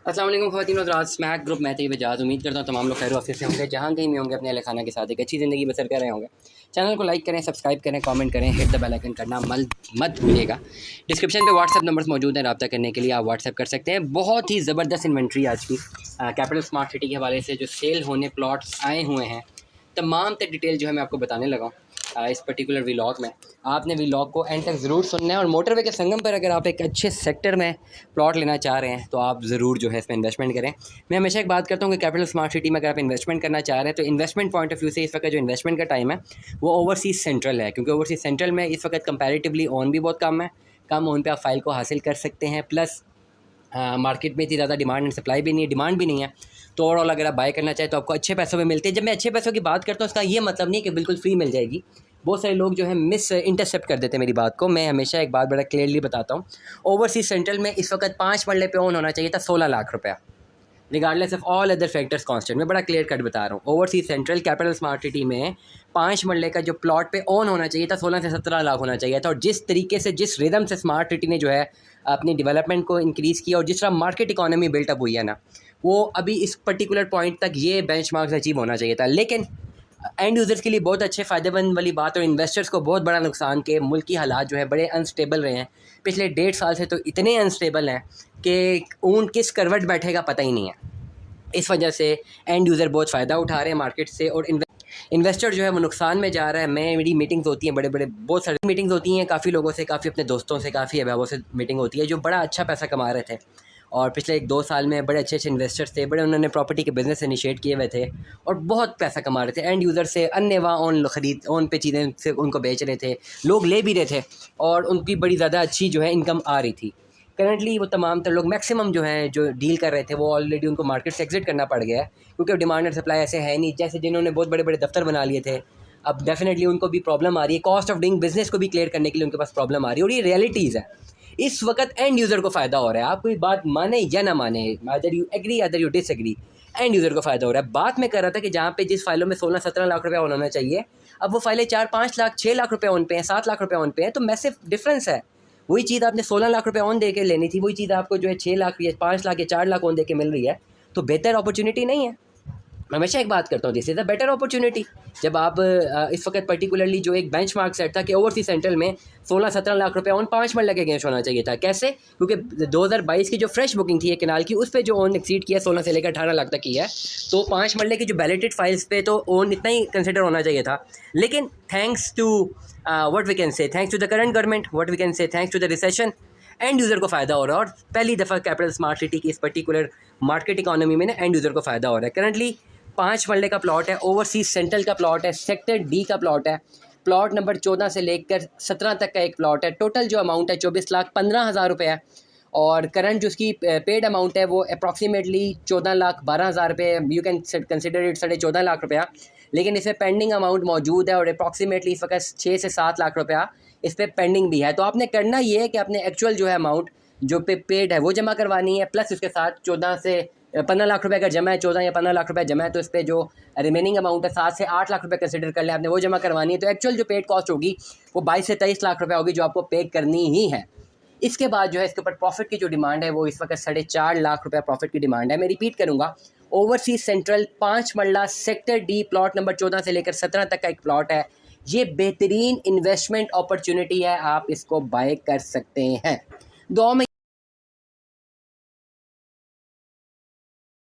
अस्सलाम वालेकुम ख़वातीन और हज़रात, स्मैक ग्रुप मैं तैयब एजाज़ उम्मीद करता हूँ तमाम लोग खैर वाफियत से होंगे, जहाँ कहीं भी होंगे अपने अहल खाना के साथ एक अच्छी ज़िंदगी बसर कर रहे होंगे। चैनल को लाइक करें, सब्सक्राइब करें, कमेंट करें, हिट द बेल आइकन करना मत भूलिएगा। डिस्क्रिप्शन पे व्हाट्सएप नंबर्स मौजूद हैं, रब्ता करने के लिए आप व्हाट्सएप कर सकते हैं। बहुत ही ज़बरदस्त इन्वेंट्री आज की कैपिटल स्मार्ट सिटी के हवाले से जो सेल होने प्लॉट्स आए हुए हैं, तमाम तक डिटेल जो है मैं आपको बताने लगा इस पर्टिकुलर व्लॉग में। आपने व्लॉग को एंड तक ज़रूर सुनना है और मोटरवे के संगम पर अगर आप एक अच्छे सेक्टर में प्लॉट लेना चाह रहे हैं तो आप ज़रूर जो है इसमें इन्वेस्टमेंट करें। मैं हमेशा एक बात करता हूँ कि कैपिटल स्मार्ट सिटी में अगर आप इन्वेस्टमेंट करना चाह रहे हैं तो इन्वेस्टमेंट पॉइंट ऑफ व्यू से इस वक्त जो इन्वेस्टमेंट का टाइम है वो ओवरसीज़ सेंट्रल है, क्योंकि ओवरसीज़ सेंट्रल में इस वक्त कंपैरेटिवली ओन भी बहुत कम है। कम ओन पे आप फाइल को हासिल कर सकते हैं, प्लस मार्केट में इतनी ज़्यादा डिमांड एंड सप्लाई भी नहीं है, डिमांड भी नहीं है। तो ओवरऑल अगर आप बाय करना चाहें तो आपको अच्छे पैसों में मिलते हैं। जब मैं अच्छे पैसों की बात करता हूँ उसका ये मतलब नहीं है कि बिल्कुल फ्री मिल जाएगी। बहुत सारे लोग जो है इंटरसेप्ट कर देते हैं मेरी बात को। मैं हमेशा एक बात बड़ा क्लियरली बताता हूँ, ओवरसीज़ सेंट्रल में इस वक्त 5 मरले पे ओन होना चाहिए था 16 लाख रुपया, regardless of all other factors constant. मैं बड़ा क्लियर कट बता रहा हूँ, overseas central capital smart city में 5 मरले का जो प्लॉट पे ओन होना चाहिए था 16 से 17 लाख होना चाहिए था। और जिस तरीके से जिस रिदम से स्मार्ट सिटी ने जो है अपनी डेवलपमेंट को इंक्रीज़ किया और जिस तरह मार्केट इकॉनमी बिल्टअप हुई है ना, वो अभी इस पर्टिकुलर पॉइंट तक ये बेंचमार्क्स अचीव होना चाहिए था। लेकिन एंड यूज़र्स के लिए बहुत अच्छे फ़ायदेमंद वाली बात और इन्वेस्टर्स को बहुत बड़ा नुकसान के मुल्क की हालात जो है बड़े अनस्टेबल रहे हैं पिछले 1.5 साल से। तो इतने अनस्टेबल हैं कि ऊँट किस करवट बैठेगा पता ही नहीं है। इस वजह से एंड यूज़र बहुत फ़ायदा उठा रहे हैं मार्केट से और इन्वेस्टर जो है वो नुकसान में जा रहा है। मेरी मीटिंग्स होती हैं, बड़े बहुत सारी मीटिंग्स होती हैं, काफ़ी लोगों से, काफ़ी अपने दोस्तों से, काफ़ी अहबाबों से मीटिंग होती है जो बड़ा अच्छा पैसा कमा रहे थे और पिछले 1-2 साल में बड़े अच्छे इन्वेस्टर्स थे, बड़े उन्होंने प्रॉपर्टी के बिज़नेस इनिशिएट किए हुए थे और बहुत पैसा कमा रहे थे। एंड यूज़र से अन्य ओन पे चीज़ें से उनको बेच रहे थे, लोग ले भी रहे थे और उनकी बड़ी ज़्यादा अच्छी जो है इनकम आ रही थी। करंटली वो तमाम तर लोग मैक्सिमम जो हैं जो डील कर रहे थे वो ऑलरेडी उनको मार्केट से एग्जिट करना पड़ गया है, क्योंकि डिमांड एंड सप्लाई ऐसे है नहीं। जैसे जिन्होंने बहुत बड़े बड़े दफ्तर बना लिए थे, अब डेफिनेटली उनको भी प्रॉब्लम आ रही है, कॉस्ट ऑफ डूइंग बिजनेस को भी क्लियर करने के लिए उनके पास प्रॉब्लम आ रही है। और ये रियलिटीज़ है। इस वक्त एंड यूज़र को फ़ायदा हो रहा है, आप कोई बात माने या ना माने, other you agree other you disagree, and user को फ़ायदा हो रहा है। बात मैं कर रहा था कि जहाँ पे जिस फाइलों में 16-17 लाख रुपये होना चाहिए, अब वो फाइलें 4-5 लाख 6 लाख रुपये ऑन पे हैं, 7 लाख रुपये ऑन पे हैं, तो मैसिव डिफरेंस है। वही चीज़ आपने 16 लाख रुपये ऑन दे के लेनी थी, वही चीज़ आपको जो है 6 लाख या 5 लाख या 4 लाख ऑन दे के मिल रही है, तो बेहतर अपॉर्चुनिटी नहीं है। मैं हमेशा एक बात करता हूँ, this is a better opportunity. जब आप इस वक्त पर्टिकुलरली जो एक बेंचमार्क सेट था कि ओवरसीज़ सेंट्रल में 16-17 लाख रुपए ऑन 5 मरले के अगेंस्ट होना चाहिए था। कैसे? क्योंकि 2022 की जो फ्रेश बुकिंग थी एक कनाल की, उस पर जो ओन एक्सीड किया 16 से लेकर 18 लाख तक की है, तो 5 मरले की जो बैलेटेड फाइल्स पे तो ओन इतना ही कंसिडर होना चाहिए था। लेकिन thanks to what we can say, thanks to the current government, what we can say, thanks to the recession, and user को फ़ायदा हो रहा है। और पहली दफ़ा कैपिटल स्मार्ट सिटी की इस पर्टिकुलर मार्केट इकॉनमी में ना एंड यूज़र को फ़ायदा हो रहा है। करंटली 5 मरले का प्लॉट है, ओवरसीज़ सेंट्रल का प्लॉट है, सेक्टर डी का प्लॉट है, प्लॉट नंबर 14 से लेकर 17 तक का एक प्लॉट है। टोटल जो अमाउंट है 24,15,000 रुपये है और करंट जो उसकी पेड अमाउंट है वो अप्रॉक्सीमेटली 14,12,000 रुपये, you can consider it 14.5 lakh रुपया। लेकिन इसमें पेंडिंग अमाउंट मौजूद है और अप्रॉक्सीमेटली इस वक्त 6 से 7 लाख रुपया इस पर पेंडिंग भी है। तो आपने करना ये है कि आपने एक्चुअल जो है अमाउंट जो पेड है वो जमा करवानी है, प्लस उसके साथ 14 से 15 लाख रुपए अगर जमा है, 14 या 15 लाख रुपए जमा है, तो इस पर जो रिमेनिंग अमाउंट है 7 से 8 लाख रुपए कंसिडर कर लें, आपने वो जमा करवानी है। तो एक्चुअल जो पेड कॉस्ट होगी वो 22 से 23 लाख रुपए होगी जो आपको पे करनी ही है। इसके बाद जो है इसके ऊपर प्रॉफिट की जो डिमांड है वो इस वक्त 4.5 लाख रुपये प्रॉफिट की डिमांड है। मैं रिपीट करूँगा, ओवरसीज सेंट्रल 5 मरला सेक्टर डी प्लॉट नंबर 14 से लेकर 17 तक का एक प्लॉट है। ये बेहतरीन इन्वेस्टमेंट अपॉर्चुनिटी है, आप इसको बाय कर सकते हैं। दुआ में